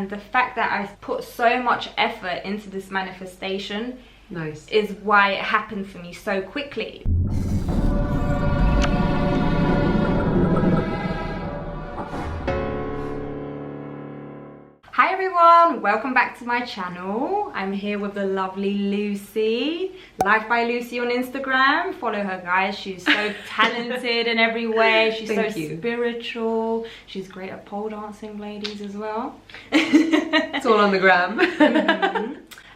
And the fact that I put so much effort into this manifestation is why it happened for me so quickly. Hi everyone, welcome back to my channel. I'm here with the lovely Lucie, Life by Lucie on Instagram. Follow her, guys. She's so talented in every way. She's so spiritual. She's great at pole dancing, ladies, as well. It's all on the gram.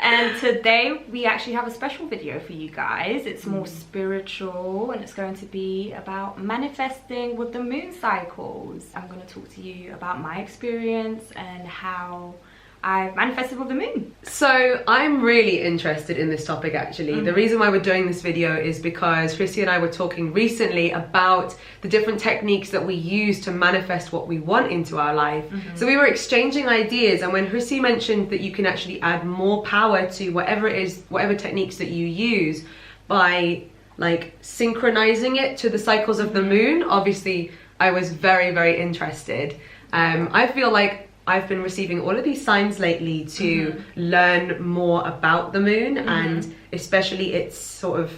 And today we actually have a special video for you guys. It's more spiritual and it's going to be about manifesting with the moon cycles. I'm going to talk to you about my experience and how I've manifested with the moon. So I'm really interested in this topic actually. The reason why we're doing this video is because Chrissy and I were talking recently about the different techniques that we use to manifest what we want into our life. So we were exchanging ideas, and when Chrissy mentioned that you can actually add more power to whatever it is, whatever techniques that you use by like synchronizing it to the cycles of the moon, obviously I was very, very interested. I feel like I've been receiving all of these signs lately to learn more about the moon and especially its sort of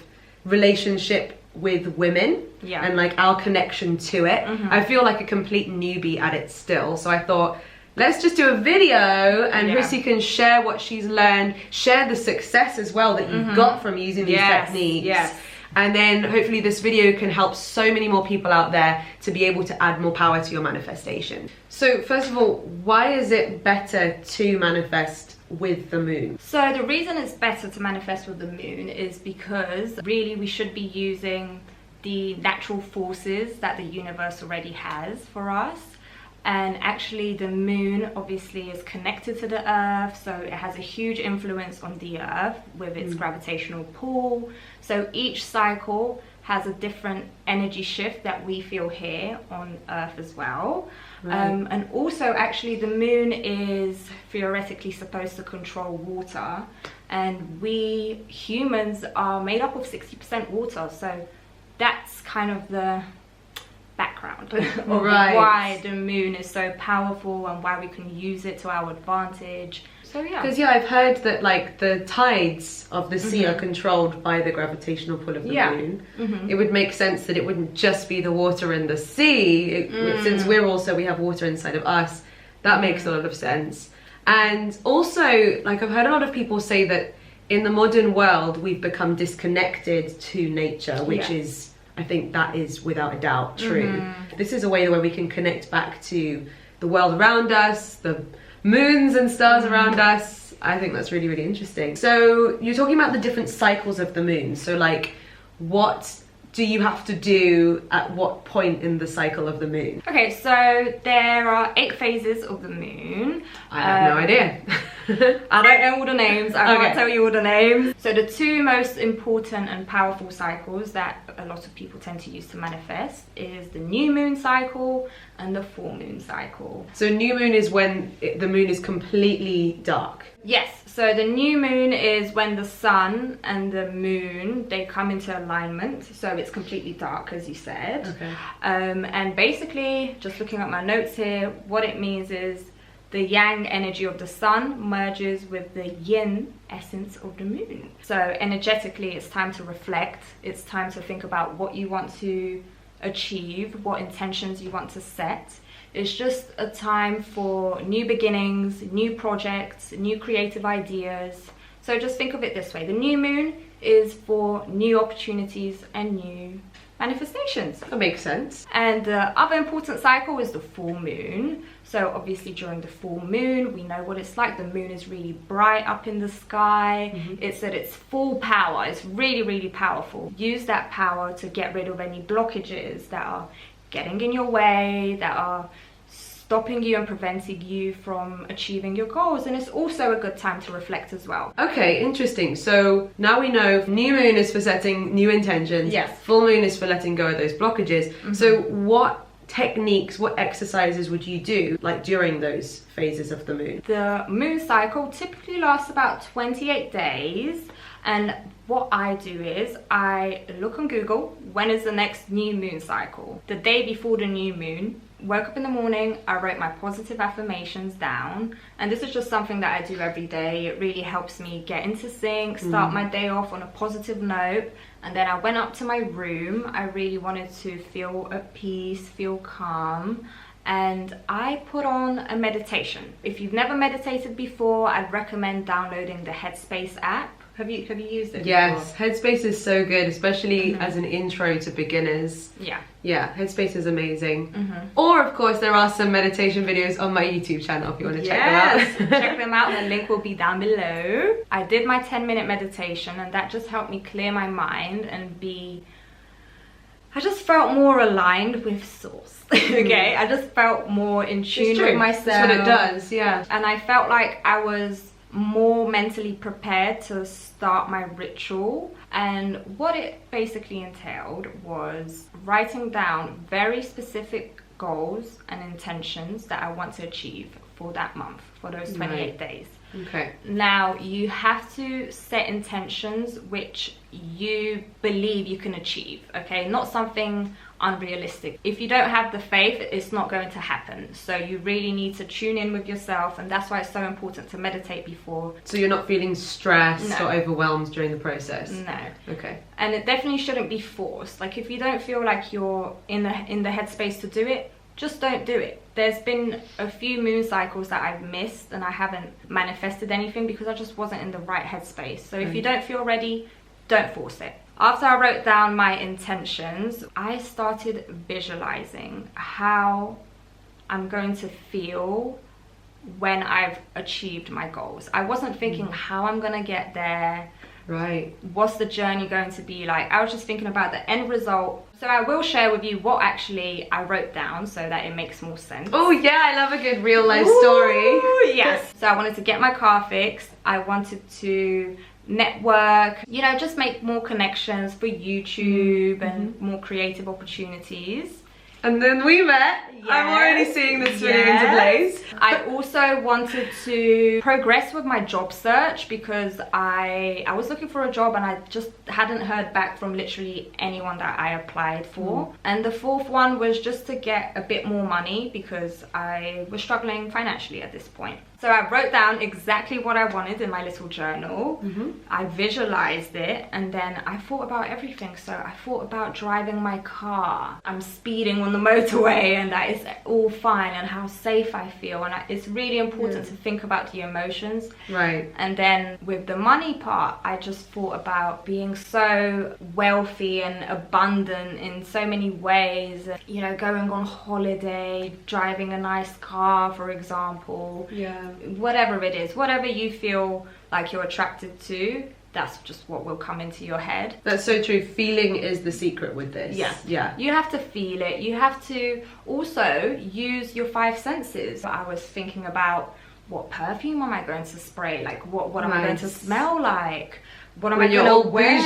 relationship with women and like our connection to it. I feel like a complete newbie at it still. So I thought, let's just do a video and Chrissy can share what she's learned, share the success as well that you've got from using these techniques. And then hopefully this video can help so many more people out there to be able to add more power to your manifestation. So first of all, why is it better to manifest with the moon? So the reason it's better to manifest with the moon is because really we should be using the natural forces that the universe already has for us. And actually the moon obviously is connected to the earth, so it has a huge influence on the earth with its gravitational pull. So each cycle has a different energy shift that we feel here on earth as well. And also actually the moon is theoretically supposed to control water, and we humans are made up of 60% water, so that's kind of the background of why the moon is so powerful and why we can use it to our advantage. So because I've heard that like the tides of the sea are controlled by the gravitational pull of the moon. It would make sense that it wouldn't just be the water in the sea. Since we have water inside of us, that makes a lot of sense. And also, like, I've heard a lot of people say that in the modern world we've become disconnected to nature, which is, I think that is without a doubt true. This is a way where we can connect back to the world around us, the moons and stars around us. I think that's really, really interesting. So you're talking about the different cycles of the moon. So like, what do you have to do at what point in the cycle of the moon? Okay, so there are 8 phases of the moon. I have no idea. I don't know all the names. I can't tell you all the names. So the 2 most important and powerful cycles that a lot of people tend to use to manifest is the new moon cycle and the full moon cycle. So new moon is when the moon is completely dark. Yes, so the new moon is when the sun and the moon, they come into alignment, so it's completely dark, as you said. And basically, just looking at my notes here, what it means is the yang energy of the sun merges with the yin essence of the moon. So energetically, it's time to reflect. It's time to think about what you want to achieve, what intentions you want to set. It's just a time for new beginnings, new projects, new creative ideas. So just think of it this way. The new moon is for new opportunities and new manifestations. That makes sense. And the other important cycle is the full moon. So obviously during the full moon, we know what it's like. The moon is really bright up in the sky. It's at its full power. It's really, really powerful. Use that power to get rid of any blockages that are getting in your way, that are stopping you and preventing you from achieving your goals. And it's also a good time to reflect as well. Okay, interesting. So now we know new moon is for setting new intentions. Full moon is for letting go of those blockages. So what techniques, what exercises would you do like during those phases of the moon? The moon cycle typically lasts about 28 days, and what I do is I look on Google, when is the next new moon cycle? The day before the new moon, woke up in the morning, I wrote my positive affirmations down, and this is just something that I do every day. It really helps me get into sync, start my day off on a positive note. And then I went up to my room. I really wanted to feel at peace, feel calm, and I put on a meditation. If you've never meditated before, I'd recommend downloading the Headspace app. Have you used it? Yes, before? Headspace is so good, especially as an intro to beginners. Yeah, Headspace is amazing. Or of course there are some meditation videos on my YouTube channel if you want to check them out. Check them out, the link will be down below. I did my 10-minute meditation, and that just helped me clear my mind and I just felt more aligned with source. Okay, I just felt more in tune with myself. That's what it does, yeah. And I felt like I was more mentally prepared to start my ritual. And what it basically entailed was writing down very specific goals and intentions that I want to achieve for that month, for those 28 days. Okay. Now you have to set intentions which you believe you can achieve, okay? Not something unrealistic. If you don't have the faith, it's not going to happen. So you really need to tune in with yourself, and that's why it's so important to meditate before. So you're not feeling stressed or overwhelmed during the process? No. Okay. And it definitely shouldn't be forced. Like if you don't feel like you're in the headspace to do it, just don't do it. There's been a few moon cycles that I've missed and I haven't manifested anything because I just wasn't in the right headspace. So if you don't feel ready, don't force it. After I wrote down my intentions, I started visualizing how I'm going to feel when I've achieved my goals. I wasn't thinking how I'm gonna get there. Right. What's the journey going to be like? I was just thinking about the end result. So I will share with you what actually I wrote down so that it makes more sense. Oh yeah, I love a good real life story. Yes. So I wanted to get my car fixed. I wanted to network, you know, just make more connections for YouTube and more creative opportunities. And then we met. Yes. I'm already seeing this fitting into place. I also wanted to progress with my job search because I was looking for a job and I just hadn't heard back from literally anyone that I applied for. And the fourth one was just to get a bit more money because I was struggling financially at this point. So I wrote down exactly what I wanted in my little journal. I visualized it, and then I thought about everything. So I thought about driving my car. I'm speeding on the motorway and that is all fine, and how safe I feel. And it's really important to think about the emotions. Right. And then with the money part, I just thought about being so wealthy and abundant in so many ways. You know, going on holiday, driving a nice car, for example. Yeah. Whatever it is, whatever you feel like you're attracted to, that's just what will come into your head. That's so true. Feeling is the secret with this. Yeah. You have to feel it. You have to also use your 5 senses. I was thinking about what perfume am I going to spray? Like what am I going to smell like? What am I going to wear?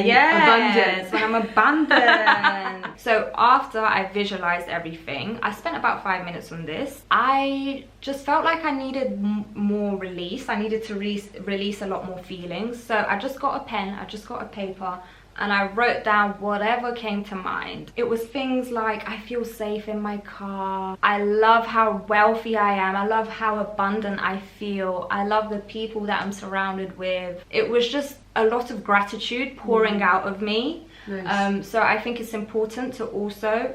Yes, when I'm abundant. So after I visualized everything, I spent about 5 minutes on this. I just felt like I needed more release. I needed to release a lot more feelings. So I just got a pen, I just got a paper, and I wrote down whatever came to mind. It was things like, I feel safe in my car. I love how wealthy I am. I love how abundant I feel. I love the people that I'm surrounded with. It was just a lot of gratitude pouring out of me. Nice. So I think it's important to also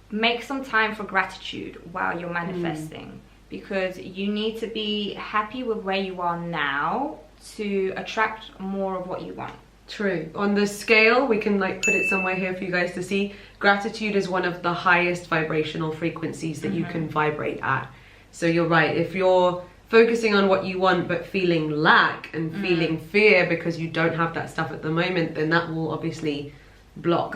make some time for gratitude while you're manifesting, because you need to be happy with where you are now to attract more of what you want. True. On the scale, we can like put it somewhere here for you guys to see. Gratitude is one of the highest vibrational frequencies that you can vibrate at. So you're right. If you're focusing on what you want but feeling lack and feeling fear because you don't have that stuff at the moment, then that will obviously block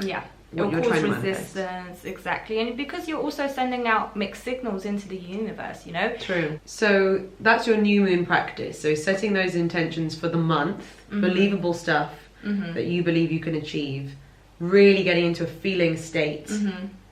what you're trying to manifest. Resistance, exactly. And because you're also sending out mixed signals into the universe, you know. True. So that's your new moon practice. So setting those intentions for the month, believable stuff that you believe you can achieve, really getting into a feeling state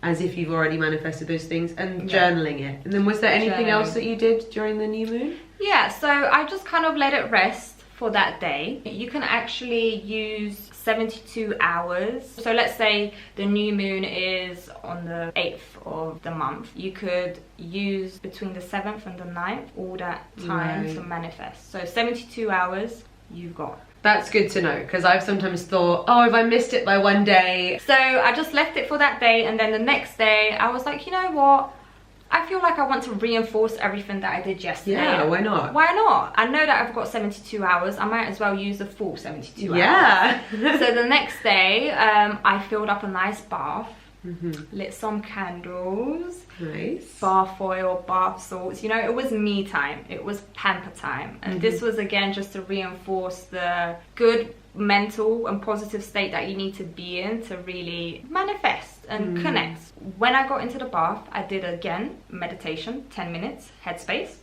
as if you've already manifested those things, and journaling it. And then was there anything else that you did during the new moon? Yeah, so I just kind of let it rest for that day. You can actually use 72 hours. So let's say the new moon is on the 8th of the month. You could use between the 7th and the 9th all that time to manifest. So 72 hours you've got. That's good to know, because I've sometimes thought, oh, if I missed it by one day. So I just left it for that day, and then the next day I was like, you know what? I feel like I want to reinforce everything that I did yesterday. Yeah, why not? Why not? I know that I've got 72 hours. I might as well use the full 72 hours. Yeah. So the next day, I filled up a nice bath, lit some candles, nice, bath oil, bath salts. You know, it was me time. It was pamper time. And this was, again, just to reinforce the good mental and positive state that you need to be in to really manifest and connect. When I got into the bath, I did again meditation, 10 minutes, headspace,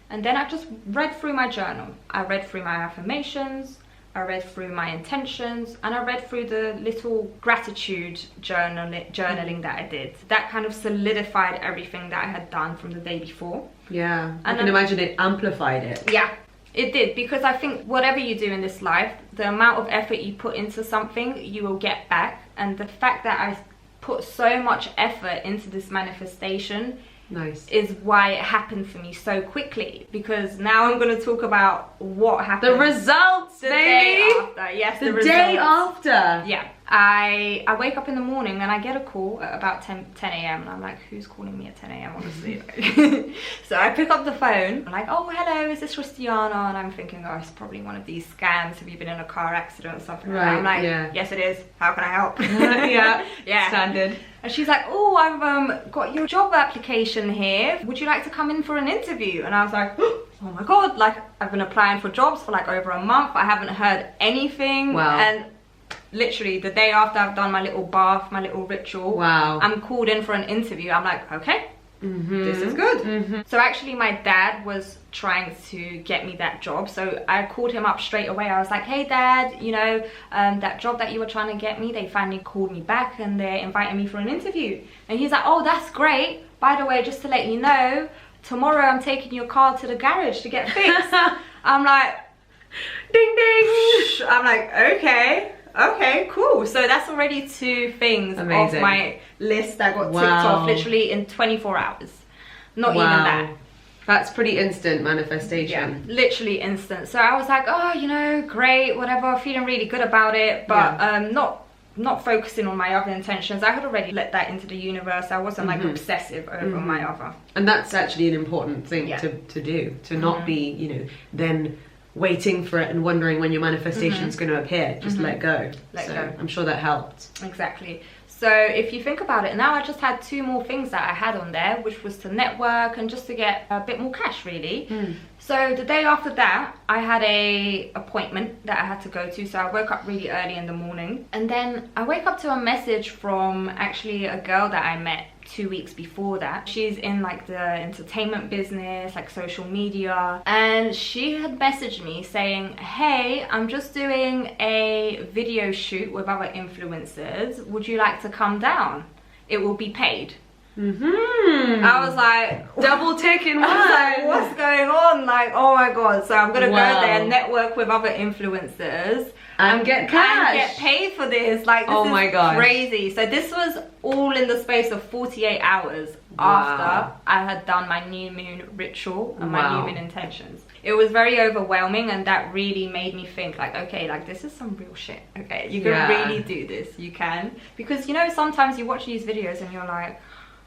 and then I just read through my journal. I read through my affirmations, I read through my intentions, and I read through the little gratitude journaling that I did. That kind of solidified everything that I had done from the day before. Yeah, I can imagine it amplified it. Yeah. It did, because I think whatever you do in this life, the amount of effort you put into something, you will get back. And the fact that I put so much effort into this manifestation is why it happened for me so quickly. Because now I'm going to talk about what happened. The results, the baby! day after. Yes, the day after. Yeah. I wake up in the morning and I get a call at about 10 a.m. and I'm like, who's calling me at 10 a.m. honestly? So I pick up the phone. I'm like, oh, hello, is this Cristiano? And I'm thinking, oh, it's probably one of these scams. Have you been in a car accident or something? Right, I'm like, yes, it is. How can I help? Yeah, standard. And she's like, oh, I've got your job application here. Would you like to come in for an interview? And I was like, oh my God, like I've been applying for jobs for like over a month. I haven't heard anything. Wow. And literally the day after I've done my little bath, my little ritual, I'm called in for an interview. I'm like, okay, this is good. So actually my dad was trying to get me that job, so I called him up straight away. I was like, hey Dad, you know, that job that you were trying to get me, they finally called me back and they're inviting me for an interview. And he's like, oh, that's great. By the way, just to let you know, tomorrow I'm taking your car to the garage to get fixed. I'm like, ding ding. I'm like, okay, cool. So that's already 2 things off my list that got ticked off literally in 24 hours. Not even that. That's pretty instant manifestation. Yeah, literally instant. So I was like, oh, you know, great, whatever, feeling really good about it, but not focusing on my other intentions. I had already let that into the universe. I wasn't like obsessive over my other. And that's actually an important thing to do, to not be, you know, then waiting for it and wondering when your manifestation is going to appear. Just let go. Let go. I'm sure that helped. Exactly. So if you think about it, now I just had 2 more things that I had on there, which was to network and just to get a bit more cash, really. So the day after that, I had a appointment that I had to go to. So I woke up really early in the morning, and then I wake up to a message from actually a girl that I met 2 weeks before that. She's in like the entertainment business, like social media, and she had messaged me saying, hey, I'm just doing a video shoot with other influencers, would you like to come down? It will be paid. I was like, double ticking one. Like, what's going on? Like, oh my God. So I'm gonna go there, network with other influencers and get cash and get paid for this. Like, this is crazy. So this was all in the space of 48 hours after I had done my new moon ritual and my new moon intentions. It was very overwhelming, and that really made me think like, okay, like this is some real shit. Okay, you can really do this. You can, because you know, sometimes you watch these videos and you're like,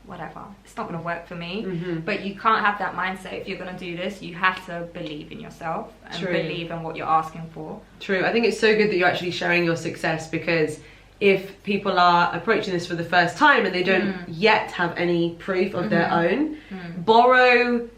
whatever, it's not going to work for me. But you can't have that mindset. If you're going to do this, you have to believe in yourself and believe in what you're asking for. True. I think it's so good that you're actually sharing your success, because if people are approaching this for the first time and they don't yet have any proof of their own, borrow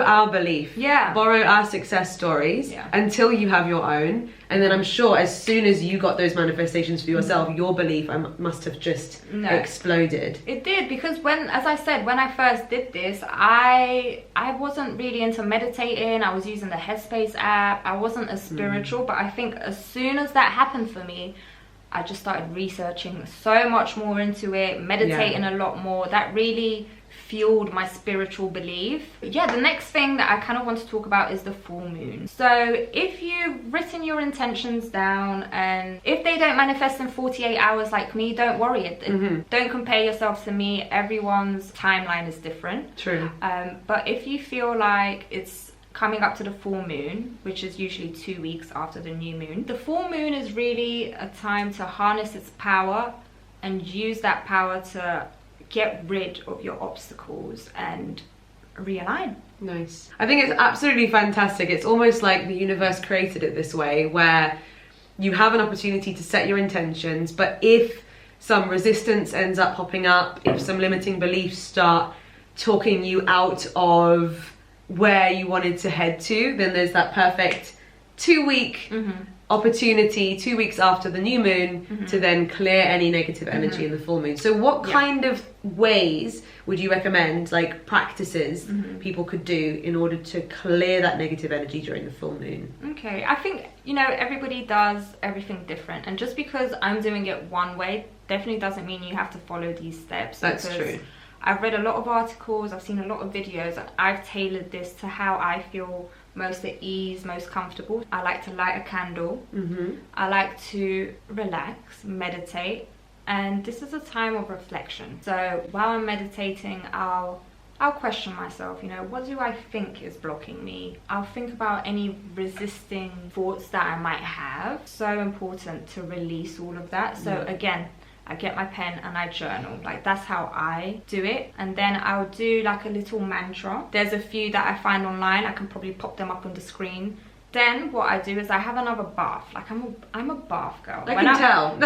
our belief, borrow our success stories until you have your own, and then I'm sure as soon as you got those manifestations for yourself, your belief must have just exploded. It did, because as I said, when I first did this, I wasn't really into meditating. I was using the Headspace app. I wasn't as spiritual, but I think as soon as that happened for me, I just started researching so much more into it, meditating a lot more. That really fueled my spiritual belief. Yeah, the next thing that I kind of want to talk about is the full moon. So if you've written your intentions down, and if they don't manifest in 48 hours like me, don't worry. Don't compare yourself to me. Everyone's timeline is different. True. But if you feel like it's coming up to the full moon, which is usually 2 weeks after the new moon, the full moon is really a time to harness its power and use that power to get rid of your obstacles and realign. Nice. I think it's absolutely fantastic. It's almost like the universe created it this way, where you have an opportunity to set your intentions, but if some resistance ends up popping up, if some limiting beliefs start talking you out of where you wanted to head to, then there's that perfect 2-week opportunity 2 weeks after the new moon to then clear any negative energy in the full moon. So what kind of ways would you recommend, like practices people could do in order to clear that negative energy during the full moon? Okay, I think, you know, everybody does everything different, and just because I'm doing it one way definitely doesn't mean you have to follow these steps. That's true. I've read a lot of articles, I've seen a lot of videos, and I've tailored this to how I feel most at ease, most comfortable. I like to light a candle. I like to relax, meditate, and this is a time of reflection. So while I'm meditating, I'll question myself, you know, what do I think is blocking me? I'll think about any resisting thoughts that I might have. So important to release all of that. So again, I get my pen and I journal. Like, that's how I do it. And then I'll do like a little mantra. There's a few that I find online. I can probably pop them up on the screen. Then what I do is I have another bath. Like, I'm a bath girl. I can tell.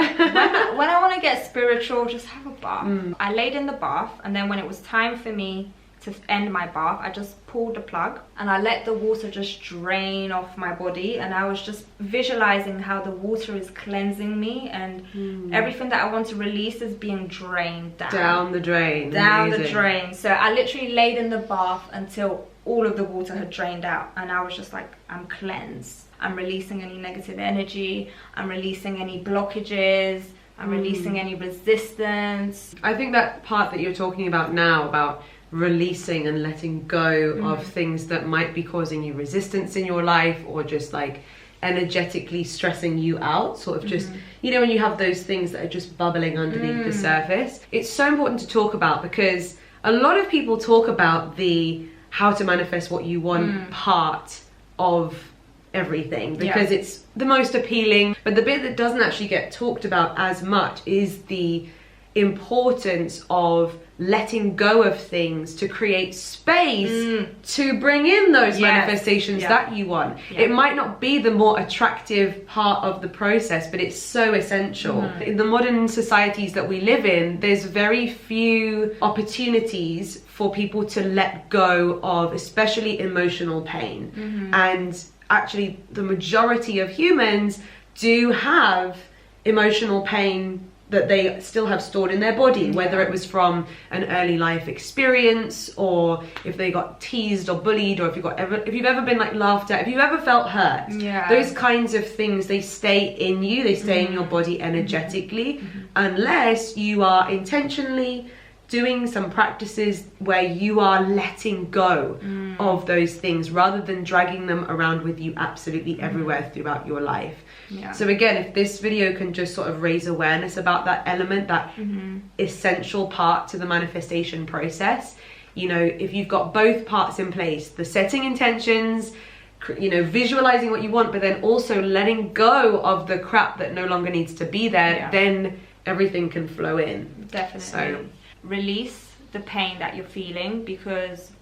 when I want to get spiritual, just have a bath. I laid in the bath, and then when it was time for me to end my bath, I just pulled the plug and I let the water just drain off my body, and I was just visualizing how the water is cleansing me, and everything that I want to release is being drained down the drain. The drain. So I literally laid in the bath until all of the water had drained out, and I was just like, I'm cleansed. I'm releasing any negative energy, I'm releasing any blockages, I'm releasing any resistance. I think that part that you're talking about now, about releasing and letting go of things that might be causing you resistance in your life, or just like energetically stressing you out, sort of just, you know, when you have those things that are just bubbling underneath the surface. It's so important to talk about, because a lot of people talk about the how to manifest what you want part of everything, because it's the most appealing, but the bit that doesn't actually get talked about as much is the importance of letting go of things to create space to bring in those manifestations that you want. It might not be the more attractive part of the process, but it's so essential. In the modern societies that we live in, there's very few opportunities for people to let go of, especially emotional pain. And actually, the majority of humans do have emotional pain that they still have stored in their body, whether it was from an early life experience, or if they got teased or bullied, or if you've ever been like laughed at, if you've ever felt hurt. Those kinds of things, they stay in you, they stay in your body energetically, unless you are intentionally doing some practices where you are letting go of those things rather than dragging them around with you absolutely everywhere throughout your life. So again, if this video can just sort of raise awareness about that element, that essential part to the manifestation process, you know, if you've got both parts in place, the setting intentions, you know, visualizing what you want, but then also letting go of the crap that no longer needs to be there, then everything can flow in. Definitely. So release the pain that you're feeling, because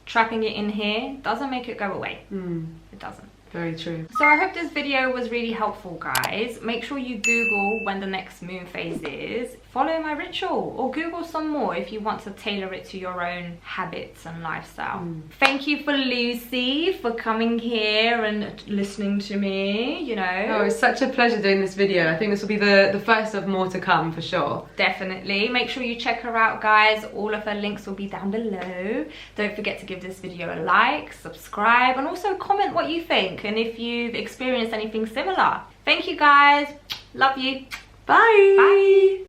trapping it in here doesn't make it go away. It doesn't. Very true. So I hope this video was really helpful, guys. Make sure you Google when the next moon phase is. Follow my ritual, or Google some more if you want to tailor it to your own habits and lifestyle. Thank you for Lucie for coming here and listening to me, you know. Oh, it's such a pleasure doing this video. I think this will be the first of more to come, for sure. Definitely. Make sure you check her out, guys. All of her links will be down below. Don't forget to give this video a like, subscribe, and also comment what you think, and if you've experienced anything similar. Thank you, guys. Love you. Bye. Bye.